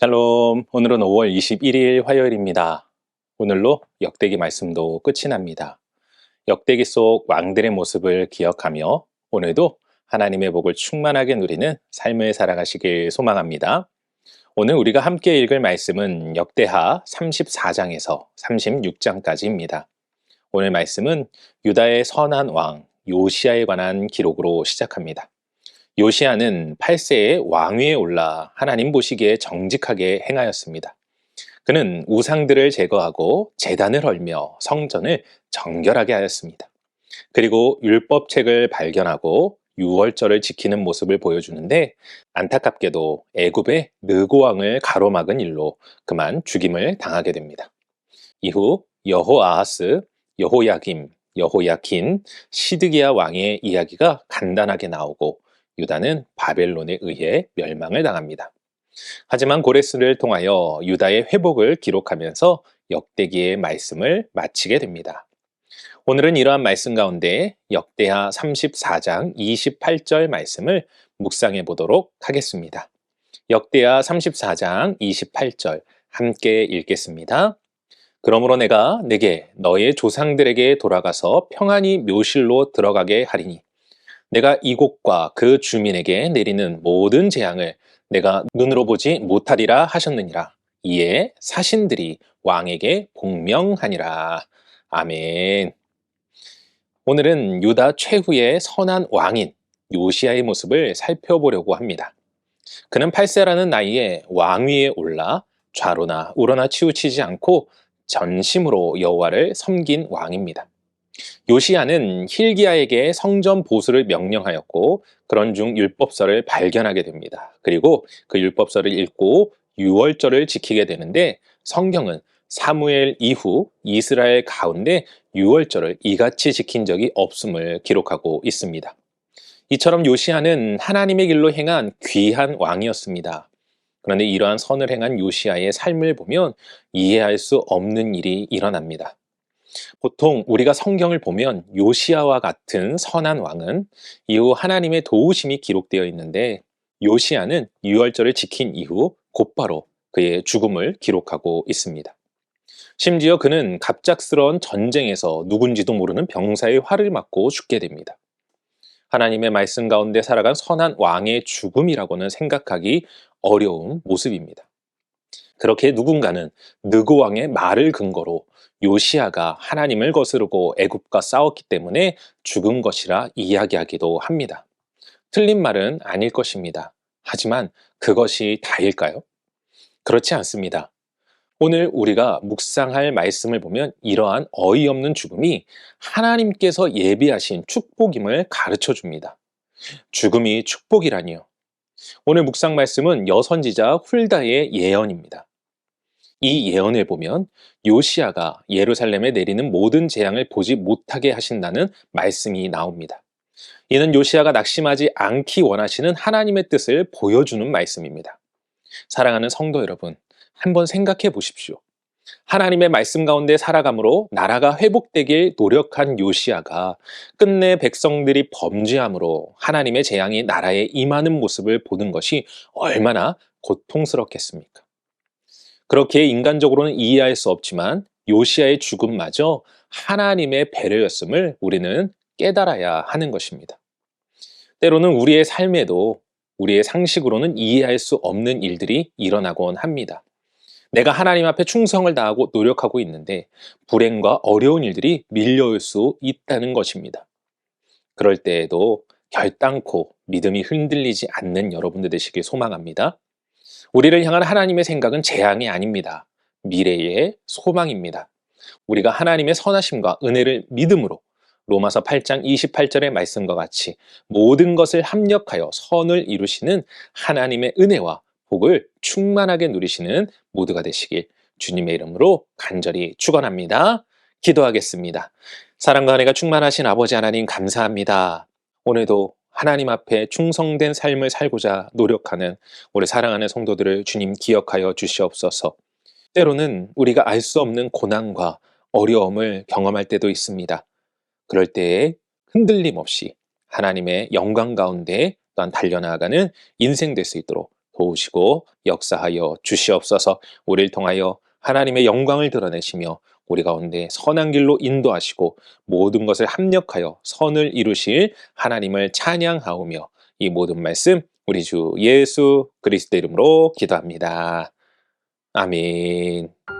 샬롬, 오늘은 5월 21일 화요일입니다. 오늘로 역대기 말씀도 끝이 납니다. 역대기 속 왕들의 모습을 기억하며 오늘도 하나님의 복을 충만하게 누리는 삶을 살아가시길 소망합니다. 오늘 우리가 함께 읽을 말씀은 역대하 34장에서 36장까지입니다. 오늘 말씀은 유다의 선한 왕 요시야에 관한 기록으로 시작합니다. 요시야는 8세에 왕위에 올라 하나님 보시기에 정직하게 행하였습니다. 그는 우상들을 제거하고 제단을 헐며 성전을 정결하게 하였습니다. 그리고 율법책을 발견하고 유월절을 지키는 모습을 보여주는데 안타깝게도 애굽의 느고 왕을 가로막은 일로 그만 죽임을 당하게 됩니다. 이후 여호아하스, 여호야김, 여호야킨, 시드기야 왕의 이야기가 간단하게 나오고 유다는 바벨론에 의해 멸망을 당합니다. 하지만 고레스를 통하여 유다의 회복을 기록하면서 역대기의 말씀을 마치게 됩니다. 오늘은 이러한 말씀 가운데 역대하 34장 28절 말씀을 묵상해 보도록 하겠습니다. 역대하 34장 28절 함께 읽겠습니다. 그러므로 내가 내게 너의 조상들에게 돌아가서 평안히 묘실로 들어가게 하리니 내가 이곳과 그 주민에게 내리는 모든 재앙을 내가 눈으로 보지 못하리라 하셨느니라. 이에 사신들이 왕에게 복명하니라. 아멘. 오늘은 유다 최후의 선한 왕인 요시야의 모습을 살펴보려고 합니다. 그는 8세라는 나이에 왕위에 올라 좌로나 우로나 치우치지 않고 전심으로 여호와를 섬긴 왕입니다. 요시야는 hil기야에게 성전 보수를 명령하였고 그런 중 율법서를 발견하게 됩니다. 그리고 그 율법서를 읽고 유월절을 지키게 되는데 성경은 사무엘 이후 이스라엘 가운데 유월절을 이같이 지킨 적이 없음을 기록하고 있습니다. 이처럼 요시야는 하나님의 길로 행한 귀한 왕이었습니다. 그런데 이러한 선을 행한 요시야의 삶을 보면 이해할 수 없는 일이 일어납니다. 보통 우리가 성경을 보면 요시야와 같은 선한 왕은 이후 하나님의 도우심이 기록되어 있는데 요시야는 유월절을 지킨 이후 곧바로 그의 죽음을 기록하고 있습니다. 심지어 그는 갑작스러운 전쟁에서 누군지도 모르는 병사의 활을 맞고 죽게 됩니다. 하나님의 말씀 가운데 살아간 선한 왕의 죽음이라고는 생각하기 어려운 모습입니다. 그렇게 누군가는 느고 왕의 말을 근거로 요시야가 하나님을 거스르고 애굽과 싸웠기 때문에 죽은 것이라 이야기하기도 합니다. 틀린 말은 아닐 것입니다. 하지만 그것이 다일까요? 그렇지 않습니다. 오늘 우리가 묵상할 말씀을 보면 이러한 어이없는 죽음이 하나님께서 예비하신 축복임을 가르쳐 줍니다. 죽음이 축복이라니요. 오늘 묵상 말씀은 여선지자 훌다의 예언입니다. 이 예언을 보면 요시야가 예루살렘에 내리는 모든 재앙을 보지 못하게 하신다는 말씀이 나옵니다. 이는 요시야가 낙심하지 않기 원하시는 하나님의 뜻을 보여주는 말씀입니다. 사랑하는 성도 여러분, 한번 생각해 보십시오. 하나님의 말씀 가운데 살아감으로 나라가 회복되길 노력한 요시야가 끝내 백성들이 범죄함으로 하나님의 재앙이 나라에 임하는 모습을 보는 것이 얼마나 고통스럽겠습니까? 그렇게 인간적으로는 이해할 수 없지만 요시야의 죽음마저 하나님의 배려였음을 우리는 깨달아야 하는 것입니다. 때로는 우리의 삶에도 우리의 상식으로는 이해할 수 없는 일들이 일어나곤 합니다. 내가 하나님 앞에 충성을 다하고 노력하고 있는데 불행과 어려운 일들이 밀려올 수 있다는 것입니다. 그럴 때에도 결단코 믿음이 흔들리지 않는 여러분들 되시길 소망합니다. 우리를 향한 하나님의 생각은 재앙이 아닙니다. 미래의 소망입니다. 우리가 하나님의 선하심과 은혜를 믿음으로 로마서 8장 28절의 말씀과 같이 모든 것을 합력하여 선을 이루시는 하나님의 은혜와 복을 충만하게 누리시는 모두가 되시길 주님의 이름으로 간절히 축원합니다. 기도하겠습니다. 사랑과 은혜가 충만하신 아버지 하나님 감사합니다. 오늘도 하나님 앞에 충성된 삶을 살고자 노력하는 우리 사랑하는 성도들을 주님 기억하여 주시옵소서. 때로는 우리가 알 수 없는 고난과 어려움을 경험할 때도 있습니다. 그럴 때에 흔들림 없이 하나님의 영광 가운데 또한 달려나가는 인생 될 수 있도록 도우시고 역사하여 주시옵소서. 우리를 통하여 하나님의 영광을 드러내시며 우리 가운데 선한 길로 인도하시고 모든 것을 합력하여 선을 이루실 하나님을 찬양하오며 이 모든 말씀 우리 주 예수 그리스도 이름으로 기도합니다. 아멘.